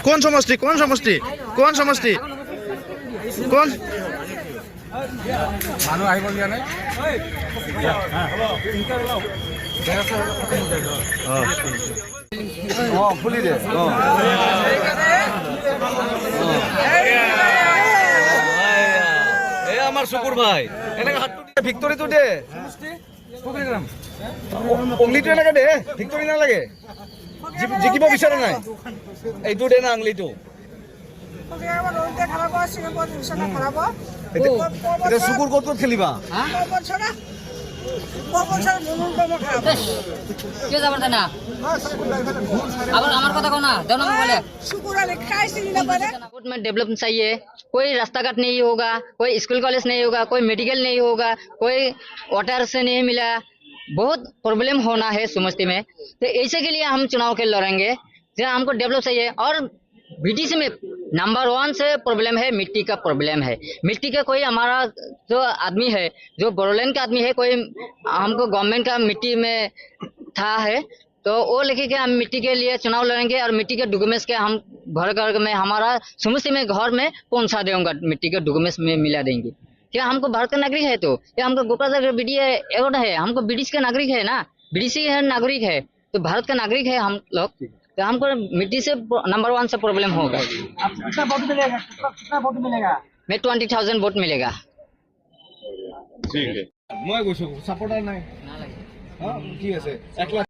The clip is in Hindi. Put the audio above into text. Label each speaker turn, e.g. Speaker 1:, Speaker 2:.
Speaker 1: কোন সমষ্টি কোন সমষ্টি কোন সমষ্টি কোন
Speaker 2: মানুহ আহিব দিয়া নাই খুলি দে আমার শুকুর ভাই এনেকে হাতটো ভিক্টৰিটো দে অংলিটো এনেকে দে ভিক্টৰি নালাগে জিকিব বিচৰা নাই এইটো দে না আঙলিটো শুকুর কত খেলিবা
Speaker 3: डेवलपमेंट चाहिए कोई रास्ता घाट नहीं होगा कोई स्कूल कॉलेज नहीं होगा कोई मेडिकल नहीं होगा कोई वाटर से नहीं मिला बहुत प्रॉब्लम होना है समस्ती में तो ऐसे के लिए हम चुनाव के लड़ेंगे जो हमको डेवलप चाहिए और बीटीसी में नंबर 1 से प्रॉब्लम है मिट्टी का प्रॉब्लम है मिट्टी का कोई हमारा जो आदमी है जो बोरोलैंड का आदमी है कोई हमको गवर्नमेंट का मिट्टी में था है तो वो लेके के हम मिट्टी के लिए चुनाव लड़ेंगे और मिट्टी के डॉक्यूमेंट्स के हम घर घर में हमारा समस्ती में घर में पहुंचा देंगे मिट्टी के डॉक्यूमेंट्स में मिला देंगे क्या हमको भारत का नागरिक है तो या हमको गोपाल बीडी एवोर्ड है हमको बीडीसी का नागरिक है ना बीडीसी है नागरिक है तो भारत का नागरिक है हम लोग तो हमको मिट्टी से नंबर 1 से प्रॉब्लम होगा।
Speaker 4: कितना वोट मिलेगा कितना वोट मिलेगा
Speaker 3: मैं 20,000 वोट मिलेगा
Speaker 2: ঠিক আছে মই গৈছো সাপোর্টার নাই হ্যাঁ কি আছে 1 লাখ